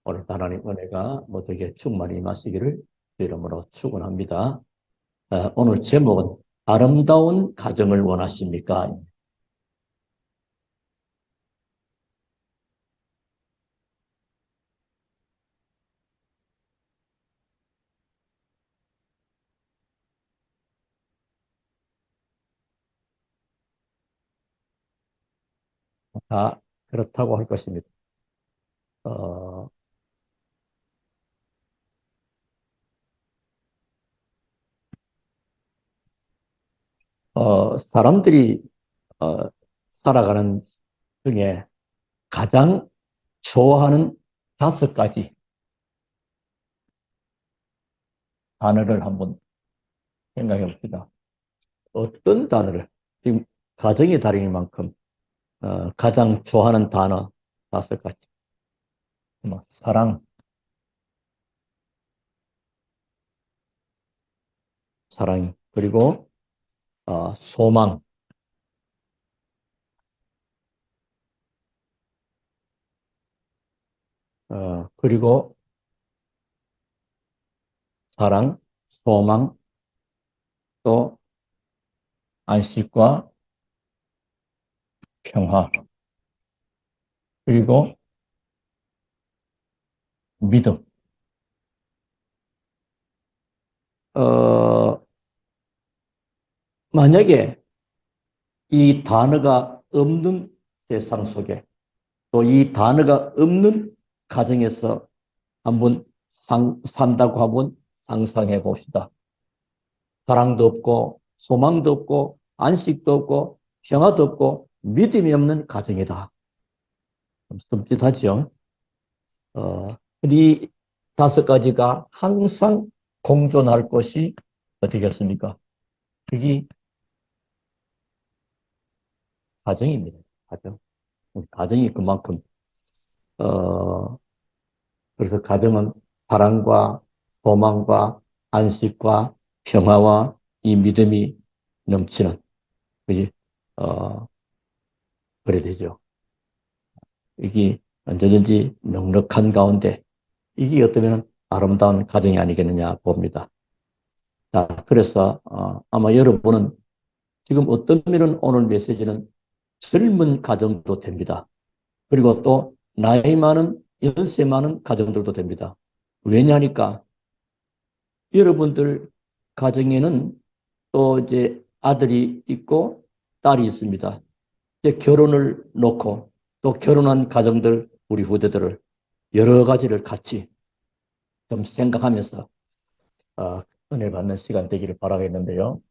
오늘 하나님 은혜가 모두에게 충만히 임하시기를 주 이름으로 축원합니다. 오늘 제목은 아름다운 가정을 원하십니까? 다 그렇다고 할 것입니다. 어, 사람들이 어, 살아가는 중에 가장 좋아하는 5가지 단어를 한번 생각해 봅시다. 어떤 단어를 지금 가정이 다르는 만큼 가장 좋아하는 단어 5가지. 뭐, 사랑, 사랑, 그리고 소망, 그리고 사랑, 소망, 또 안식과 평화, 그리고 믿음. 어, 만약에 이 단어가 없는 세상 속에 또 이 단어가 없는 가정에서 한번 산다고 한번 상상해 봅시다. 사랑도 없고 소망도 없고 안식도 없고 평화도 없고 믿음이 없는 가정이다. 좀 끔찍하죠. 이 5가지가 항상 공존할 것이 어디겠습니까? 그게 가정입니다. 가정. 가정이 그만큼, 어, 그래서 가정은 사랑과 소망과 안식과 평화와 이 믿음이 넘치는, 그지? 어, 그래야 되죠. 이게 언제든지 넉넉한 가운데, 이게 어쩌면 아름다운 가정이 아니겠느냐 봅니다. 자, 그래서, 아마 여러분은 지금 어떤 면은 오늘 메시지는 젊은 가정도 됩니다. 그리고 또 나이 많은, 연세 많은 가정들도 됩니다. 왜냐하니까 여러분들 가정에는 또 이제 아들이 있고 딸이 있습니다. 이제 결혼을 놓고 또 결혼한 가정들, 우리 후대들을 여러 가지를 같이 좀 생각하면서 은혜 받는 시간 되기를 바라겠는데요.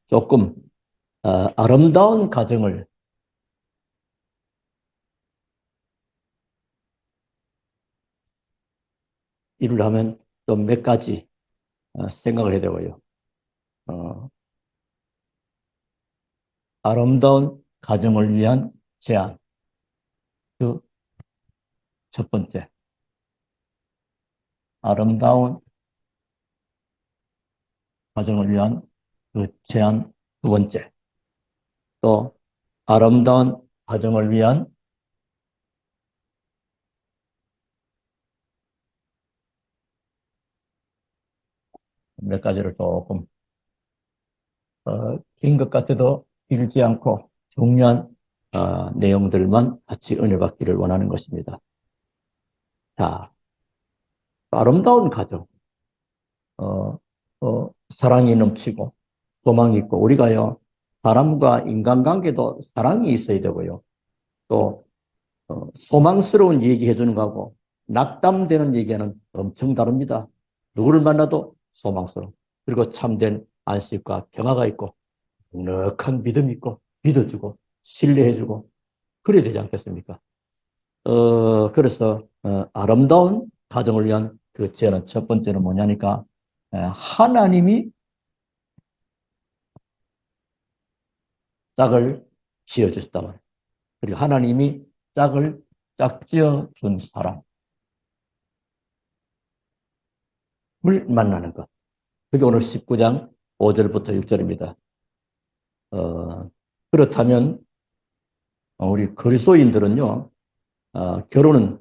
조금 아름다운 가정을 이루려면 또 몇 가지 생각을 해야 되고요. 어, 아름다운 가정을 위한 제안. 그 첫 번째, 아름다운 가정을 위한 그 제안 두 번째, 또 아름다운 가정을 위한 몇 가지를 조금 긴 것 같아도 길지 않고 중요한 내용들만 같이 은혜 받기를 원하는 것입니다. 자, 아름다운 가정, 어, 사랑이 넘치고 소망이 있고 우리가요 사람과 인간관계도 사랑이 있어야 되고요. 또 소망스러운 얘기해 주는 거하고 낙담되는 얘기는 엄청 다릅니다. 누구를 만나도 소망스러워. 그리고 참된 안식과 평화가 있고 넉넉한 믿음이 있고 믿어주고 신뢰해주고 그래야 되지 않겠습니까? 그래서 아름다운 가정을 위한 그 제안은 첫 번째는 뭐냐니까 하나님이 짝을 지어주셨다 말이에요. 그리고 하나님이 짝을 짝지어 준 사람을 만나는 것. 그게 오늘 19장 5절부터 6절입니다. 그렇다면 우리 그리스도인들은요, 결혼은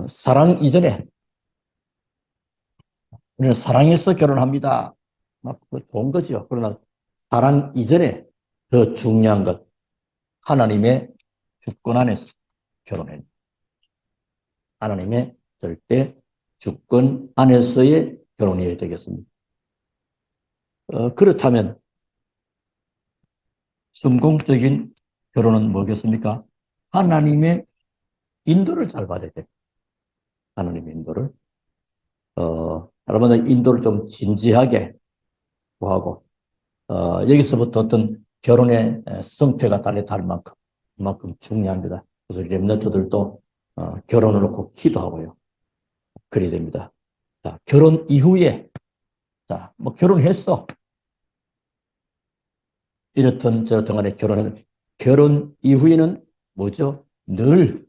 사랑 이전에, 우리는 사랑해서 결혼합니다. 막 좋은 거죠. 그러나 사랑 이전에 더 중요한 것, 하나님의 주권 안에서 결혼해야 됩니다. 하나님의 절대 주권 안에서의 결혼이어야 되겠습니다. 그렇다면 성공적인 결혼은 뭐겠습니까? 하나님의 인도를 잘 받아야 돼요. 하나님의 인도를. 여러분들 인도를 좀 진지하게 구하고, 여기서부터 어떤 결혼의 성패가 달려갈 만큼, 그만큼 중요합니다. 그래서 렘넌트들도 결혼을 놓고 기도하고요. 그래야 됩니다. 자, 결혼 이후에, 자, 뭐 결혼했어. 이렇든 저렇든 간에 결혼 이후에는 뭐죠? 늘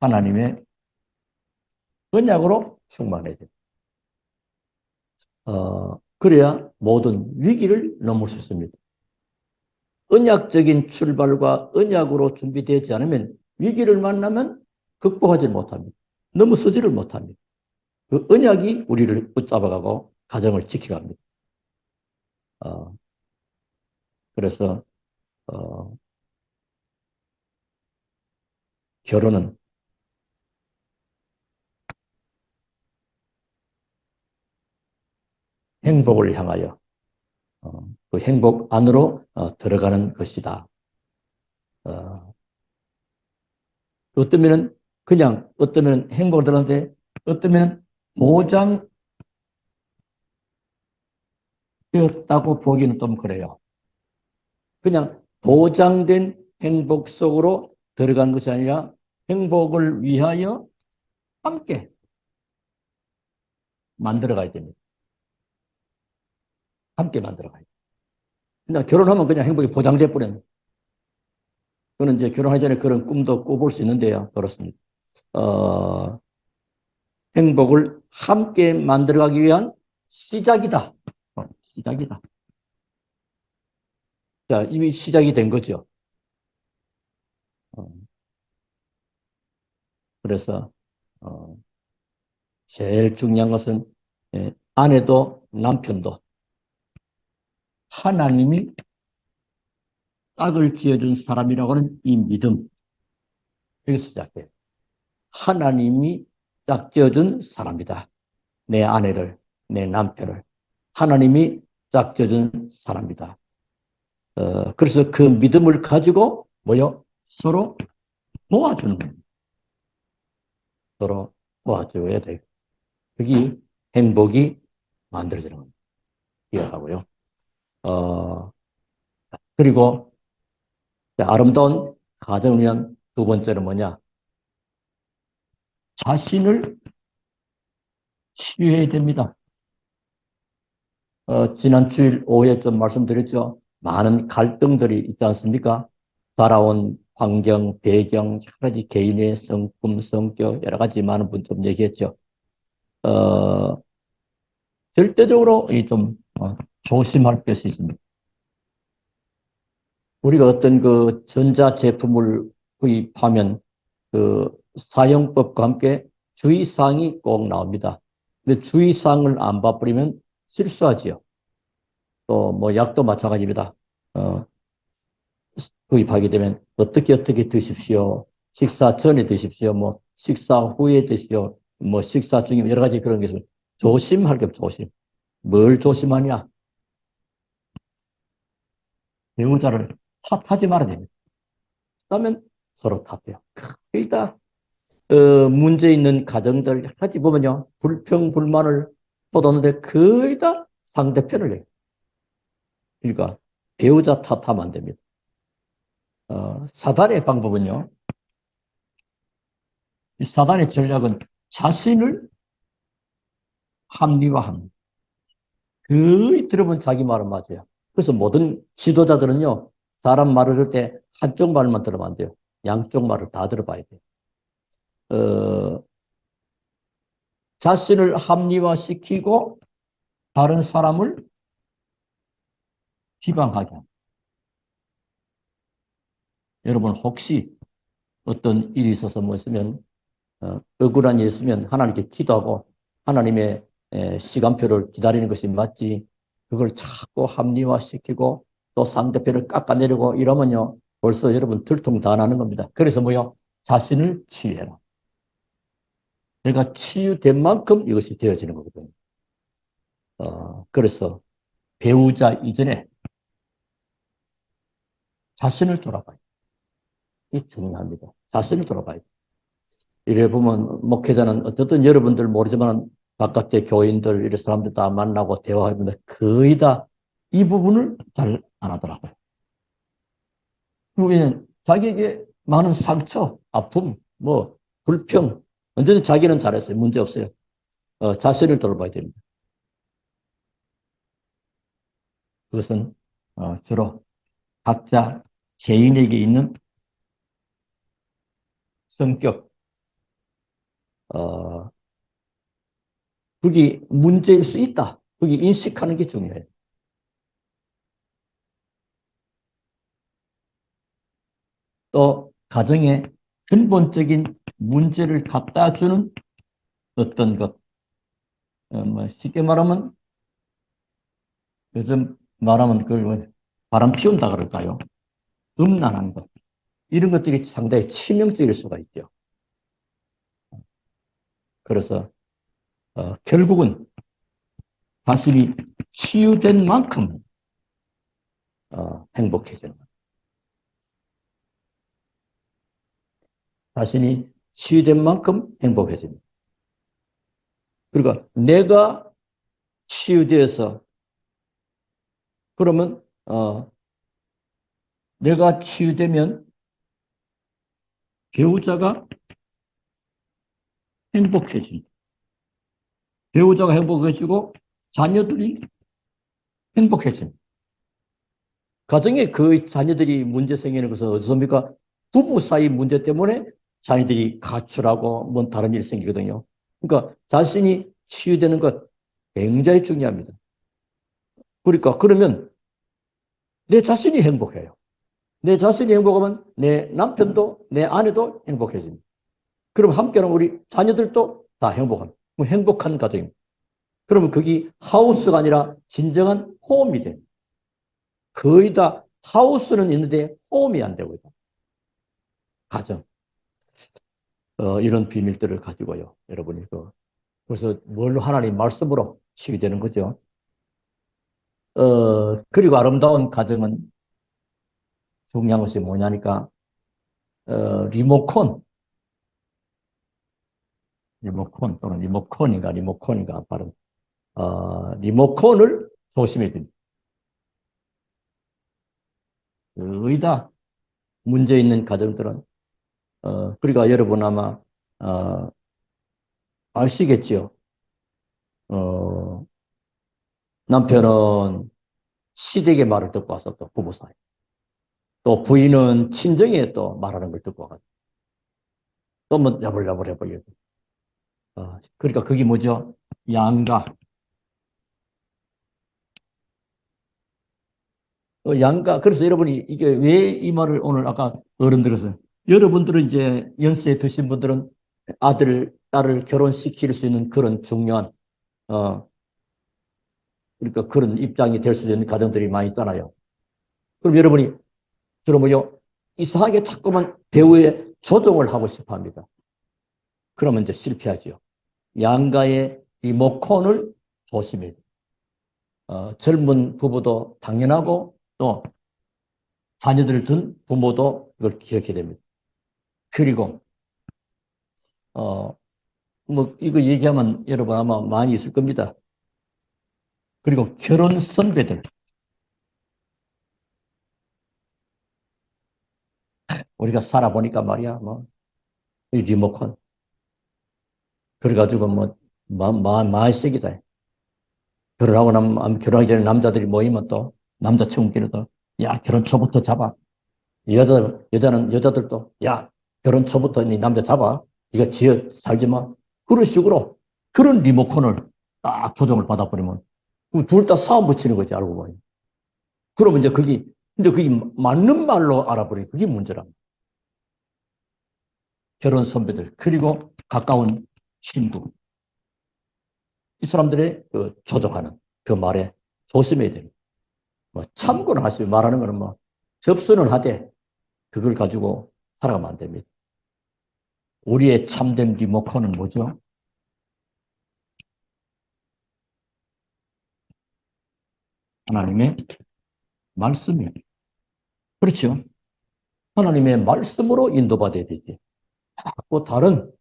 하나님의 언약으로 충만해야 돼요. 그래야 모든 위기를 넘을 수 있습니다. 언약적인 출발과 언약으로 준비되지 않으면 위기를 만나면 극복하지 못합니다. 넘어서지를 못합니다. 그 언약이 우리를 붙잡아가고 가정을 지켜갑니다. 어, 그래서 어, 결혼은 행복을 향하여 그 행복 안으로 들어가는 것이다. 어, 어떤 면은 그냥 어떤 면은 행복을 들었는데 어떤 면은 보장되었다고 보기는 좀 그래요. 그냥 보장된 행복 속으로 들어간 것이 아니라 행복을 위하여 함께 만들어가야 됩니다. 함께 만들어가야 됩니다. 그냥 결혼하면 그냥 행복이 보장돼 버려요. 그는 이제 결혼하기 전에 그런 꿈도 꿔볼 수 있는데요. 그렇습니다. 어, 행복을 함께 만들어가기 위한 시작이다. 시작이다. 자, 이미 시작이 된 거죠. 어, 그래서 어, 제일 중요한 것은 아내도 남편도 하나님이 짝을 지어준 사람이라고 하는 이 믿음. 여기서 시작해요. 하나님이 짝 지어준 사람이다. 내 아내를, 내 남편을. 하나님이 짝 지어준 사람이다. 그래서 그 믿음을 가지고 뭐요? 서로 도와주는 겁니다. 서로 도와줘야 돼요. 그게 행복이 만들어지는 겁니다. 기억하고요. 어, 그리고 아름다운 가정을 위한 두 번째는 뭐냐? 자신을 치유해야 됩니다. 지난 주일 오후에 좀 말씀드렸죠. 많은 갈등들이 있지 않습니까? 살아온 환경, 배경, 여러 가지 개인의 성품, 성격, 여러 가지 많은 분 좀 얘기했죠. 어, 절대적으로 좀 조심할 것이 있습니다. 우리가 어떤 그 전자 제품을 구입하면 그 사용법과 함께 주의사항이 꼭 나옵니다. 근데 주의사항을 안 봐버리면 실수하지요. 또 뭐 약도 마찬가지입니다. 어, 구입하게 되면 어떻게 드십시오. 식사 전에 드십시오. 뭐 식사 후에 드십시오. 뭐 식사 중에 여러 가지 그런 것을 조심할 게 조심. 뭘 조심하냐? 배우자를 탓하지 말아야 됩니다. 그러면 서로 탓해요. 일단 문제 있는 가정들 여러 가지 보면요. 불평, 불만을 쏟았는데 거의 다 상대편을 해요. 그러니까 배우자 탓하면 안 됩니다. 사단의 방법은요. 이 사단의 전략은 자신을 합리화합니다. 거의 들으면 자기 말은 맞아요. 그래서 모든 지도자들은요. 사람 말을 할 때 한쪽 말만 들으면 안 돼요. 양쪽 말을 다 들어봐야 돼요. 어, 자신을 합리화시키고 다른 사람을 비방하게 합니다. 여러분 혹시 어떤 일이 있어서 뭐 있으면, 억울한 일이 있으면 하나님께 기도하고 하나님의 시간표를 기다리는 것이 맞지. 그걸 자꾸 합리화시키고 또 상대편을 깎아내리고 이러면요. 벌써 여러분 들통 다 나는 겁니다. 그래서 뭐요? 자신을 치유해라. 내가 치유된 만큼 이것이 되어지는 거거든요. 그래서 배우자 이전에 자신을 돌아봐야 돼. 이게 중요합니다. 자신을 돌아봐야 돼. 이래 보면 목회자는 어쨌든 여러분들 모르지만 바깥의 교인들, 이런 사람들 다 만나고 대화하는데 거의 다 이 부분을 잘 안 하더라고요. 왜냐면 자기에게 많은 상처, 아픔, 뭐 불평, 언제든 자기는 잘했어요. 문제 없어요. 자신을 돌아봐야 됩니다. 그것은 주로 각자 개인에게 있는 성격, 어, 그게 문제일 수 있다. 그게 인식하는 게 중요해요. 또 가정의 근본적인 문제를 갖다 주는 어떤 것, 뭐 쉽게 말하면 요즘 말하면 그걸 뭐 바람 피운다 그럴까요? 음란한 것. 이런 것들이 상당히 치명적일 수가 있죠. 그래서 결국은 자신이 치유된 만큼 행복해지는 거예요. 자신이 치유된 만큼 행복해집니다. 그러니까 내가 치유되어서 그러면 내가 치유되면 배우자가 행복해진다. 배우자가 행복해지고 자녀들이 행복해진다. 가정에 그 자녀들이 문제 생기는 것은 어디서입니까? 부부 사이 문제 때문에 자녀들이 가출하고 뭔 다른 일이 생기거든요. 그러니까 자신이 치유되는 것 굉장히 중요합니다. 그러니까 그러면 내 자신이 행복해요. 내 자신이 행복하면 내 남편도 내 아내도 행복해집니다. 그럼 함께하는 우리 자녀들도 다 행복합니다. 행복한 가정입니다. 그러면 그게 하우스가 아니라 진정한 홈이 됩니다. 거의 다 하우스는 있는데 홈이 안 되고 있다. 가정. 이런 비밀들을 가지고요. 여러분이 그래서 뭘로 하나님 말씀으로 치유되는 거죠. 그리고 아름다운 가정은 중요한 것이 뭐냐니까 리모컨 또는 리모컨인가 바로 리모컨을 조심해야 됩니다. 거의 다 문제 있는 가정들은 그러니까 여러분 아마 아시겠지요. 어, 남편은 시댁의 말을 듣고 와서 또 부부 사이. 또 부인은 친정에 또 말하는 걸 듣고 와가지고 또 뭐 야벌야벌 해버려요. 그러니까 그게 뭐죠? 양가. 양가. 그래서 여러분이 이게 왜 이 말을 오늘 아까 어른들에서 여러분들은 이제 연세에 드신 분들은 아들, 딸을 결혼시킬 수 있는 그런 중요한 그러니까 그런 입장이 될 수 있는 가정들이 많이 있잖아요. 그럼 여러분이 주로 뭐요? 이상하게 자꾸만 배우의 조종을 하고 싶어 합니다. 그러면 이제 실패하죠. 양가의 리모컨을 조심해야 돼요. 젊은 부부도 당연하고 또 자녀들을 둔 부모도 이걸 기억해야 됩니다. 그리고 뭐 이거 얘기하면 여러분 아마 많이 있을 겁니다. 그리고 결혼 선배들 우리가 살아보니까 말이야 뭐 이 리모컨 그래가지고 뭐 말색이다. 결혼하고 결혼하기 전에 남자들이 모이면 또 남자친구끼리도 야 결혼 초부터 잡아. 여자들도 야 결혼 초부터 네 남자 잡아. 이거 지어 살지 마. 그런 식으로 그런 리모컨을 딱 조정을 받아버리면 둘 다 싸움 붙이는 거지 알고 보니. 그러면 이제 그게 맞는 말로 알아버리니 그게 문제랍니다. 결혼 선배들, 그리고 가까운 친구, 이 사람들의 그 조종하는 그 말에 조심해야 됩니다. 뭐 참고는 하시고 말하는 거는 뭐 접수는 하되 그걸 가지고 살아가면 안 됩니다. 우리의 참된 리모컨은 뭐죠? 하나님의 말씀이에요. 그렇죠? 하나님의 말씀으로 인도받아야 되지. 자꾸 다른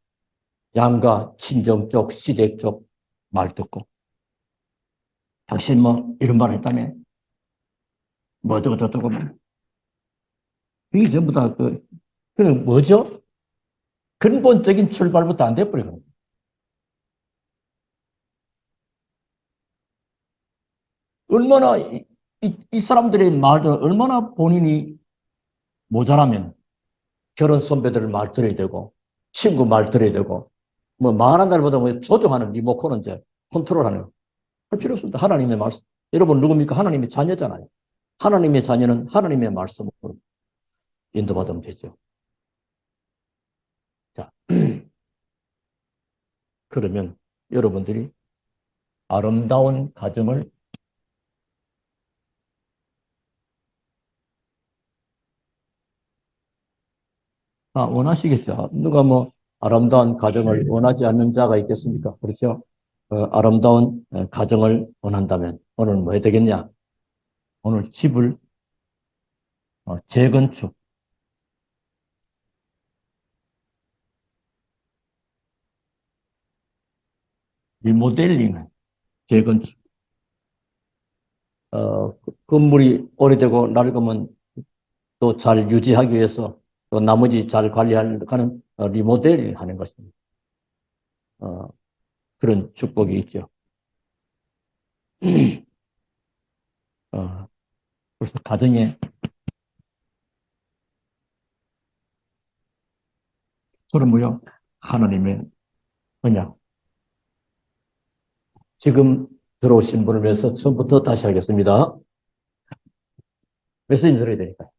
양가, 친정 쪽, 시댁 쪽 말 듣고 당신 뭐 이런 말 했다며? 뭐 어쩌고 뭐. 이게 전부 다 그냥 뭐죠? 근본적인 출발부터 안 돼버리거든요. 얼마나 이 사람들의 말을 얼마나 본인이 모자라면 결혼 선배들 말 들어야 되고 친구 말 들어야 되고 뭐 말한다는 보다 뭐 조종하는 리모컨은 이제 컨트롤하는 할 필요 없습니다. 하나님의 말씀. 여러분 누굽니까? 하나님의 자녀잖아요. 하나님의 자녀는 하나님의 말씀으로 인도받으면 되죠. 자, 그러면 여러분들이 아름다운 가정을 원하시겠죠. 누가 뭐 아름다운 가정을 원하지 않는 자가 있겠습니까? 그렇죠? 아름다운 가정을 원한다면 오늘 뭐 해야 되겠냐? 오늘 집을 재건축, 리모델링, 재건축. 건물이 오래되고 낡으면 또 잘 유지하기 위해서 또 나머지 잘 관리하는 리모델링 하는 것입니다. 어, 그런 축복이 있죠. 그래서 가정에 서로 뭐요? 하나님의 언약. 지금 들어오신 분을 위해서 처음부터 다시 하겠습니다. 메시지 들어야 되니까요.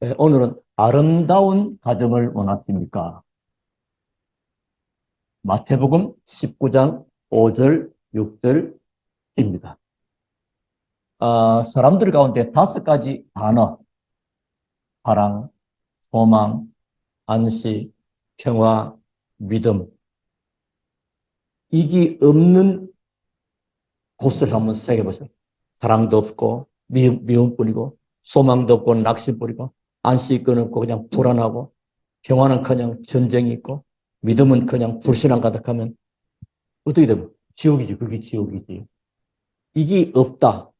네, 오늘은 아름다운 가정을 원하십니까? 마태복음 19장 5절, 6절입니다. 사람들 가운데 5가지 단어, 사랑, 소망, 안식, 평화, 믿음, 이게 없는 곳을 한번 새겨보세요. 사랑도 없고, 미움뿐이고, 소망도 없고, 낙심뿐이고, 안식은 없고, 그냥 불안하고, 평화는 그냥 전쟁이 있고, 믿음은 그냥 불신앙 가득하면, 어떻게 되면? 지옥이지, 그게 지옥이지. 이게 없다.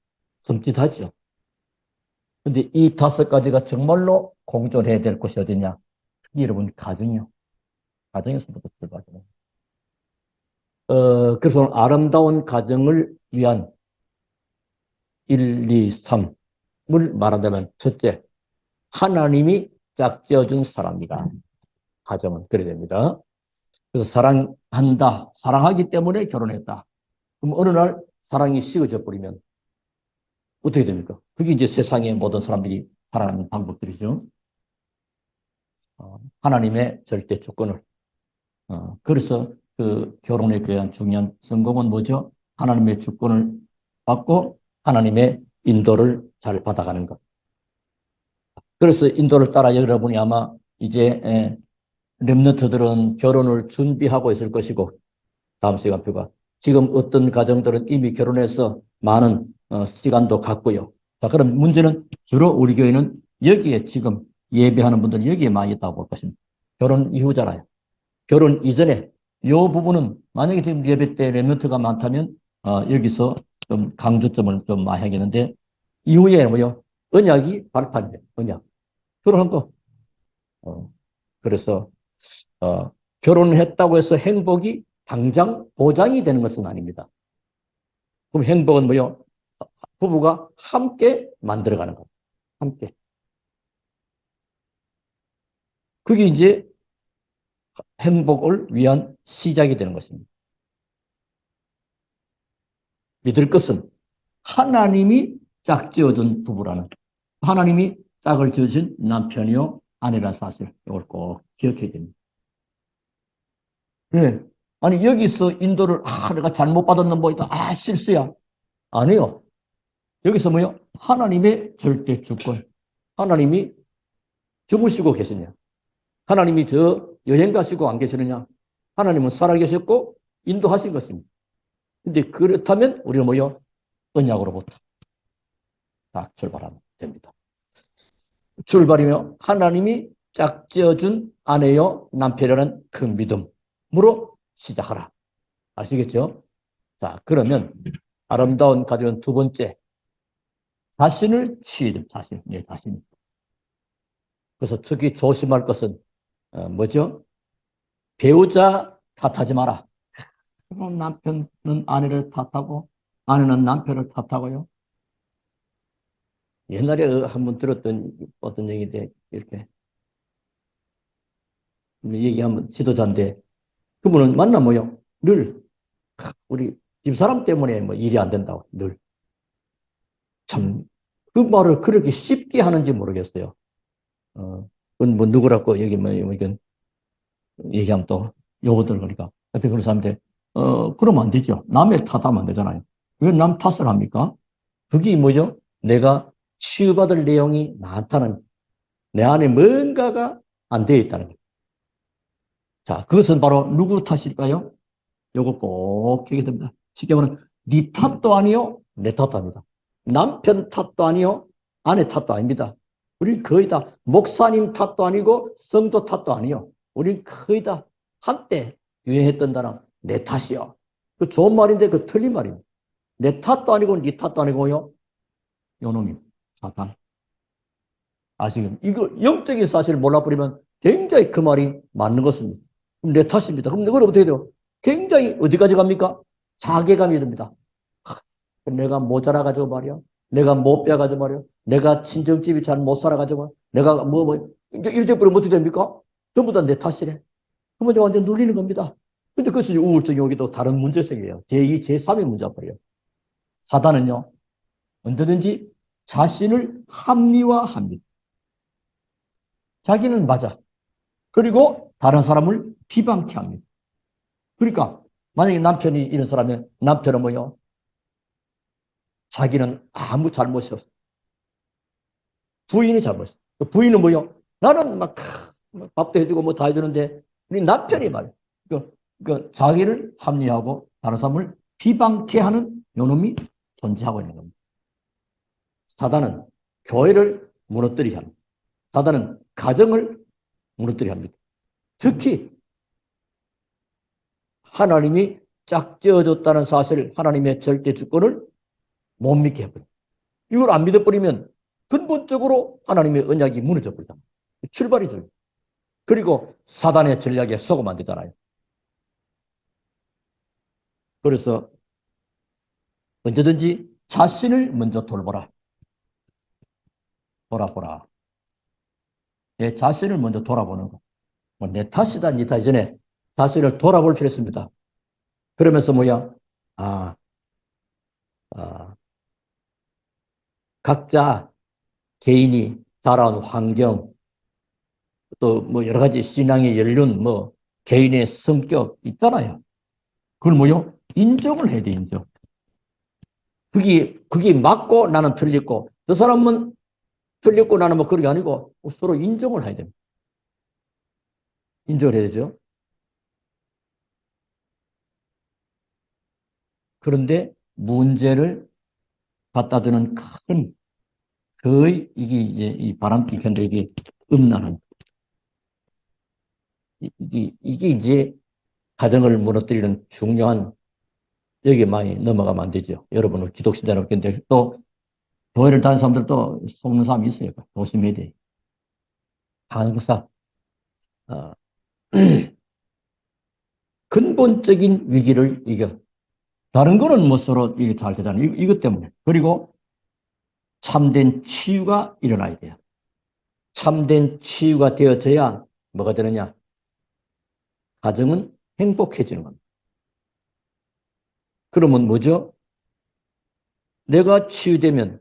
섬찟하죠. 근데 이 5가지가 정말로 공존해야 될 곳이 어디냐? 특히 여러분, 가정이요. 가정에서부터 출발하죠. 그래서 오늘 아름다운 가정을 위한 1, 2, 3을 말한다면, 첫째, 하나님이 짝지어준 사람이다. 가정은 그래야 됩니다. 그래서 사랑한다. 사랑하기 때문에 결혼했다. 그럼 어느 날 사랑이 식어져 버리면 어떻게 됩니까? 그게 이제 세상의 모든 사람들이 살아가는 방법들이죠. 하나님의 절대 조건을. 그래서 그 결혼에 대한 중요한 성공은 뭐죠? 하나님의 주권을 받고 하나님의 인도를 잘 받아가는 것. 그래서 인도를 따라 여러분이 아마 이제 렘너트들은 결혼을 준비하고 있을 것이고 다음 시간표가 지금 어떤 가정들은 이미 결혼해서 많은 시간도 갖고요. 자, 그럼 문제는 주로 우리 교회는 여기에 지금 예배하는 분들은 여기에 많이 있다고 볼 것입니다. 결혼 이후잖아요. 결혼 이전에 이 부분은 만약에 지금 예배 때 렘넌트가 많다면 여기서 좀 강조점을 좀 많이 하겠는데 이후에 뭐요? 언약이 발판이에요. 언약. 결혼한 거. 어, 그래서 결혼했다고 해서 행복이 당장 보장이 되는 것은 아닙니다. 그럼 행복은 뭐요? 부부가 함께 만들어가는 것. 함께. 그게 이제 행복을 위한 시작이 되는 것입니다. 믿을 것은 하나님이 짝지어준 부부라는 하나님이 짝을 지어준 남편이요 아내라는 사실, 이걸 꼭 기억해야 됩니다. 네. 아니, 여기서 인도를, 내가 잘못 받았는 뭐이다. 실수야. 아니요. 여기서 뭐요? 하나님의 절대 주권. 하나님이 주무시고 계시냐? 하나님이 저 여행 가시고 안 계시느냐? 하나님은 살아계셨고 인도하신 것입니다. 근데 그렇다면 우리는 뭐요? 언약으로부터 딱 출발하면 됩니다. 출발이며 하나님이 짝지어준 아내요 남편이라는 그 믿음으로 시작하라. 아시겠죠? 자, 그러면 아름다운 가정은 두 번째, 자신을 치유해 됩니다. 자신, 네, 자신. 그래서 특히 조심할 것은 뭐죠? 배우자 탓하지 마라. 남편은 아내를 탓하고 아내는 남편을 탓하고요. 옛날에 한번 들었던 어떤 얘기인데 이렇게 얘기하면 지도자인데 그분은 만나면요 늘 우리 집사람 때문에 뭐 일이 안 된다고 늘 참 그 말을 그렇게 쉽게 하는지 모르겠어요. 그건 뭐 누구라고 여기 뭐 이건 얘기하면 또 요거들 그러니까 하여튼 그런 사람인데 그러면 안 되죠. 남의 탓하면 안 되잖아요. 왜 남 탓을 합니까? 그게 뭐죠? 내가 치유받을 내용이 많다는 내 안에 뭔가가 안 되어 있다는 거예요. 자, 그것은 바로 누구 탓일까요? 요거 꼭 기억해야 됩니다. 쉽게 말하면 네 탓도 아니요, 내 탓도 아니다. 남편 탓도 아니요, 아내 탓도 아닙니다. 우리 거의 다 목사님 탓도 아니고 성도 탓도 아니요. 우리 거의 다 한때 유행했던 단어 내 탓이요. 그 좋은 말인데 그 틀린 말입니다. 내 탓도 아니고 네 탓도 아니고요. 요놈이 사탄. 아시겠죠? 이거 영적인 사실을 몰라버리면 굉장히 그 말이 맞는 것입니다. 그럼 내 탓입니다. 그럼 이걸 어떻게 돼요? 굉장히 어디까지 갑니까? 자괴감이 듭니다. 내가 모자라가지고 말이야. 내가 못 빼가지고 말이야. 내가 친정집이 잘 못 살아가지고 말이야. 내가 이렇게 버리면 어떻게 됩니까? 전부 다 내 탓이래. 그러면 완전 눌리는 겁니다. 근데 그것이 우울증이 오기도 다른 문제성이에요. 제2, 제3의 문제가 버려요. 사단은요, 언제든지 자신을 합리화합니다. 자기는 맞아. 그리고 다른 사람을 비방케 합니다. 그러니까 만약에 남편이 이런 사람이면 남편은 뭐요? 자기는 아무 잘못이 없어. 부인이 잘못이어. 부인은 뭐요? 나는 막 밥도 해주고 뭐 다 해주는데 우리 남편이 말이야. 자기를 합리하고 다른 사람을 비방케 하는 요놈이 존재하고 있는 겁니다. 사단은 교회를 무너뜨리게 합니다. 사단은 가정을 무너뜨리게 합니다. 특히 하나님이 짝지어줬다는 사실, 하나님의 절대 주권을 못 믿게 해버려요. 이걸 안 믿어버리면 근본적으로 하나님의 언약이 무너져 버리잖아요. 출발이죠. 그리고 사단의 전략에 속으면 안 되잖아요. 그래서 언제든지 자신을 먼저 돌보라. 돌아보라. 내 자신을 먼저 돌아보는 거. 뭐내 탓이다, 니 탓이 전에 자신을 돌아볼 필요 있습니다. 그러면서 뭐야? 아, 아, 각자 개인이 자라온 환경, 또 뭐 여러 가지 신앙의 연륜, 뭐 개인의 성격 있잖아요. 그걸 뭐요? 인정을 해야 돼, 인정. 그게 맞고 나는 틀렸고, 저 사람은 틀렸고 나는 뭐 그런 게 아니고 서로 인정을 해야 됩니다. 인정을 해야 되죠. 그런데 문제를 갖다 주는 큰, 거의 이게 이제 이 바람기 견적이 음란한, 이게 이제 가정을 무너뜨리는 중요한 여기에 많이 넘어가면 안 되죠. 여러분은 기독신자 여러분인데 또 교회를 다니는 사람들도 속는 사람이 있어요. 조심해야 돼. 항상 어, 근본적인 위기를 이겨. 다른 거는 뭐 서로 이게 잘 되잖아요. 이것 때문에. 그리고 참된 치유가 일어나야 돼요. 참된 치유가 되어져야 뭐가 되느냐? 가정은 행복해지는 겁니다. 그러면 뭐죠? 내가 치유되면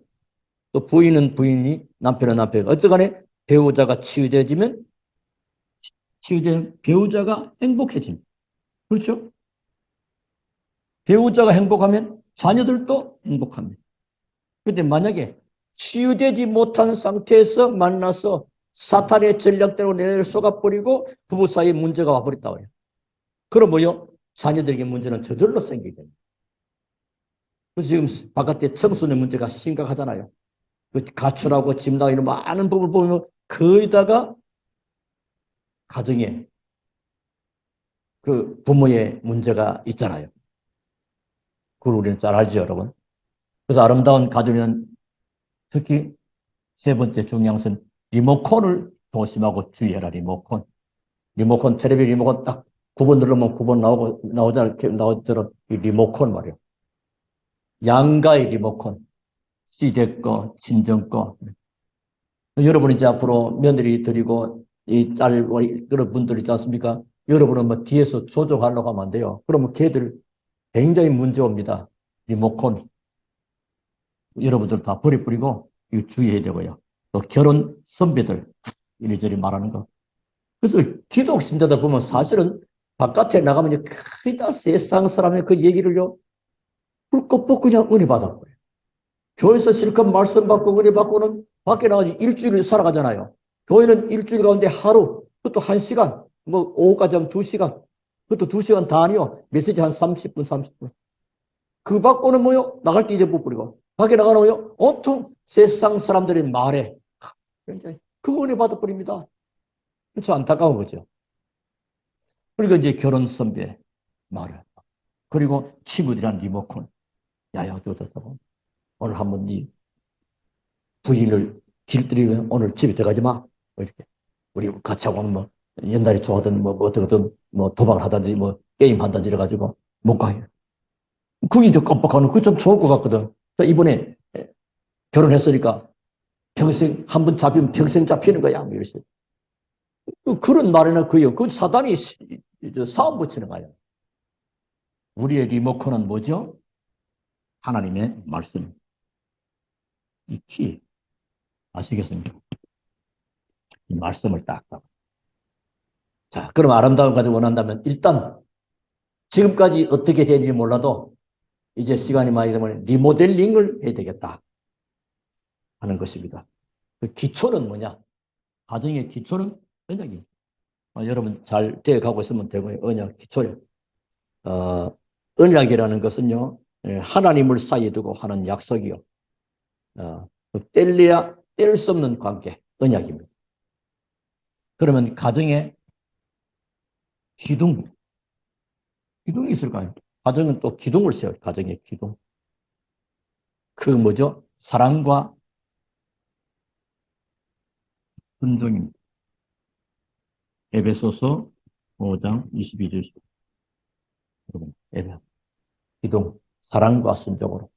또 부인은 부인이 남편은 남편이 어쨌간에 배우자가 치유되어지면 치유된 배우자가 행복해집니다. 그렇죠? 배우자가 행복하면 자녀들도 행복합니다. 그런데 만약에 치유되지 못한 상태에서 만나서 사탄의 전략대로 내를 쏘아버리고 부부 사이에 문제가 와버렸다고 해요. 그럼 뭐요? 자녀들에게 문제는 저절로 생기게 됩니다. 그래서 지금 바깥에 청소년 문제가 심각하잖아요. 그 가출하고 집 나가 이런 많은 법을 보면 거기다가 가정에 그 부모의 문제가 있잖아요. 그걸 우리는 잘 알죠, 여러분. 그래서 아름다운 가정에는 특히 세 번째 중요한 것은 리모컨을 조심하고 주의해라, 리모컨. 리모컨, 텔레비 리모컨 딱 9번 누르면 9번 나오잖아요. 이 리모컨 말이에요. 양가의 리모컨. 시댁 거, 친정 거. 여러분 이제 앞으로 며느리 드리고 이 딸, 그런 분들 있지 않습니까? 여러분은 뭐 뒤에서 조종하려고 하면 안 돼요. 그러면 걔들 굉장히 문제 옵니다. 리모컨. 여러분들 다 버리고 이거 주의해야 되고요. 또 결혼 선배들 이리저리 말하는 거. 그래서 기독 신자다 보면 사실은 바깥에 나가면 이제 거의 다 세상 사람의 그 얘기를요. 불꽃 그냥 은혜 받았고요. 교회에서 실컷 말씀 받고 은혜 받고는 밖에 나가지 일주일을 살아가잖아요. 교회는 일주일 가운데 하루, 그것도 1시간, 뭐 오후까지 하면 2시간, 그것도 2시간 다 아니요. 메시지 한 30분, 30분. 그 받고는 뭐요? 나갈 때 이제 못 부리고. 밖에 나가는 뭐요? 온통 세상 사람들의 말에 그 은혜 받아버립니다. 그렇죠? 안타까운 거죠. 그리고 이제 결혼 선배 말을. 그리고 친구들이란 리모컨. 야야, 어쩌고 오늘 한번 네 부인을 길들이면 오늘 집에 들어가지 마. 뭐 이렇게. 우리 같이 하고 뭐 옛날에 좋아하던 뭐 어떻게든 뭐 도박을 하든지 뭐 게임 한다든지 이래가지고 못 가요. 그게 이제 깜빡하는 그게 좀 좋을 것 같거든. 이번에 결혼했으니까 평생 한 번 잡히면 평생 잡히는 거야. 뭐 이랬어요. 그런 말에는 그요. 그 사단이 사업 붙이는 거예요. 우리의 리모컨은 뭐죠? 하나님의 말씀. 이 키. 아시겠습니까? 이 말씀을 딱. 자, 그럼 아름다운 가정 원한다면 일단 지금까지 어떻게 되는지 몰라도 이제 시간이 많이 되면 리모델링을 해야 되겠다 하는 것입니다. 그 기초는 뭐냐? 가정의 기초는 언약입니다. 여러분 잘 되어가고 있으면 되고요. 언약 기초예요. 언약이라는 것은요. 하나님을 사이에 두고 하는 약속이요. 뗄래야 뗄 수 없는 관계, 언약입니다. 그러면 가정에 기둥이 있을까요? 가정은 또 기둥을 세워요. 가정의 기둥. 그 뭐죠? 사랑과 순종입니다. 에베소서 5장 22절. 여러분, 기둥, 사랑과 순종으로.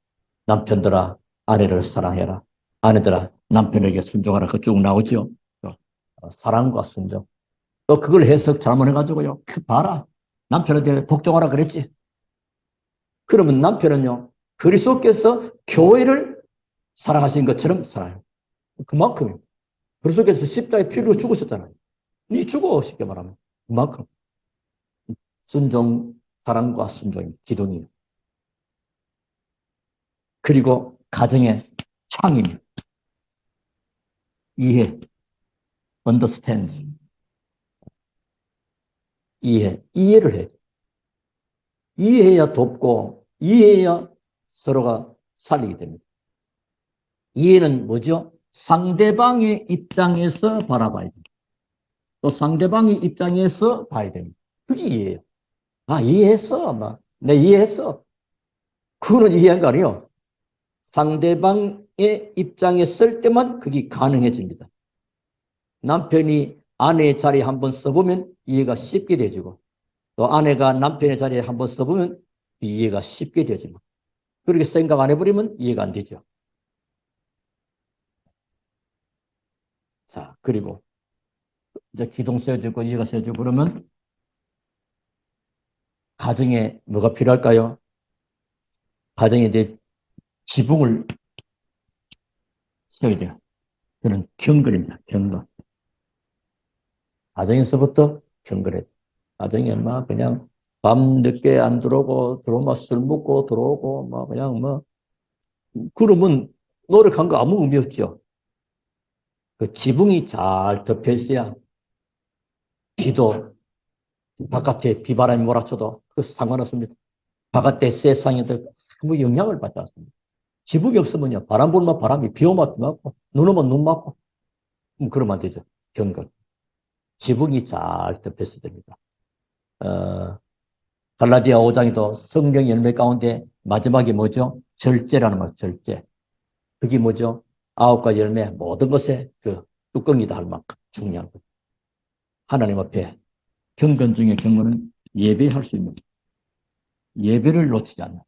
남편들아, 아내를 사랑해라. 아내들아, 남편에게 순종하라. 그 쭉 나오죠. 사랑과 순종. 또 그걸 해석 잘못해가지고요. 봐라. 남편한테 복종하라 그랬지. 그러면 남편은요, 그리스도께서 교회를 사랑하신 것처럼 사랑해요. 그만큼이요. 그리스도께서 십자가에 피로 죽으셨잖아요. 니 죽어, 쉽게 말하면. 그만큼. 순종, 사랑과 순종이 기둥이에요. 그리고 가정의 창입니다. 이해, understand. 이해를 해. 이해해야 돕고, 이해해야 서로가 살리게 됩니다. 이해는 뭐죠? 상대방의 입장에서 바라봐야 됩니다. 또 상대방의 입장에서 봐야 됩니다. 그게 이해예요. 아, 이해했어. 막. 내 이해했어. 그거는 이해한 거 아니에요. 상대방의 입장에 설 때만 그게 가능해집니다. 남편이 아내의 자리에 한번 써보면 이해가 쉽게 되지고, 또 아내가 남편의 자리에 한번 써보면 이해가 쉽게 되지고, 그렇게 생각 안 해버리면 이해가 안 되죠. 자, 그리고 이제 기둥 세워지고 이해가 세워지고 그러면 가정에 뭐가 필요할까요? 가정에 이제 지붕을 세워야 돼요. 저는 경건입니다. 경건. 가정에서부터 경건해. 가정에 막 그냥 밤 늦게 안 들어오고 들어오면 술 먹고 들어오고 막 그냥 뭐 그러면 노력한 거 아무 의미 없죠. 그 지붕이 잘 덮여 있어야 비도 바깥에 비바람이 몰아쳐도 그 상관없습니다. 바깥에 세상에도 아무 영향을 받지 않습니다. 지붕이 없으면요 바람 불면 바람이 비 오면 비 맞고 눈 오면 눈 맞고 그러면 안 되죠. 경건. 지붕이 잘 덮였어야 됩니다. 어, 갈라디아 5장에도 성경 열매 가운데 마지막에 뭐죠? 절제라는 말, 절제. 그게 뭐죠? 9가지 열매, 모든 것에 그 뚜껑이다 할 만큼 중요한 것. 하나님 앞에 경건 중에 경건은 예배할 수 있는, 예배를 놓치지 않는,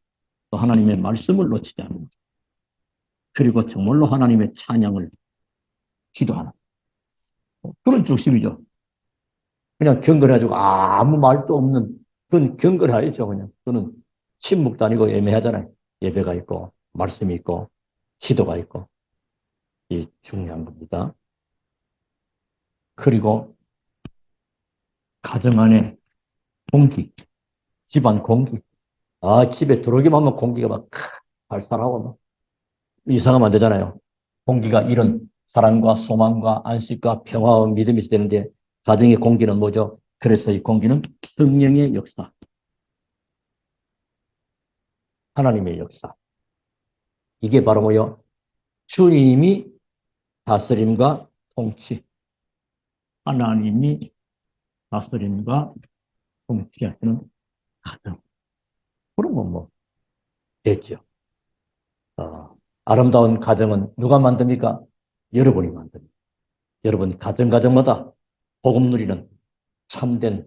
또 하나님의 말씀을 놓치지 않는, 그리고 정말로 하나님의 찬양을 기도하는 그런 중심이죠. 그냥 경건해가지고 아무 말도 없는 그건 경건하죠. 그냥 그는 침묵도 아니고 애매하잖아요. 예배가 있고 말씀이 있고 기도가 있고 이 중요한 겁니다. 그리고 가정 안에 공기, 집안 공기. 아, 집에 들어오기만 하면 공기가 막 발산하고 막 이상하면 안 되잖아요. 공기가 이런 사랑과 소망과 안식과 평화와 믿음이 있어야 되는데 가정의 공기는 뭐죠? 그래서 이 공기는 성령의 역사, 하나님의 역사. 이게 바로 뭐요? 주님이 다스림과 통치, 하나님이 다스림과 통치하시는 가정. 그러면 뭐 됐죠. 아름다운 가정은 누가 만듭니까? 여러분이 만듭니다. 여러분 가정마다 복음 누리는 참된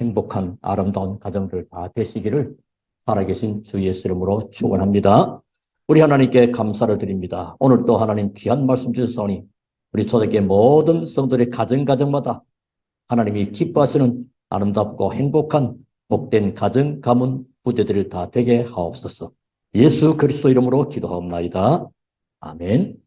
행복한 아름다운 가정들 다 되시기를 살아계신 주 예수 이름으로 축원합니다. 우리 하나님께 감사를 드립니다. 오늘 또 하나님 귀한 말씀 주셨사오니 우리 초대교회 모든 성도들의 가정마다 하나님이 기뻐하시는 아름답고 행복한 복된 가정, 가문, 부대들을 다 되게 하옵소서. 예수 그리스도 이름으로 기도하옵나이다. 아멘.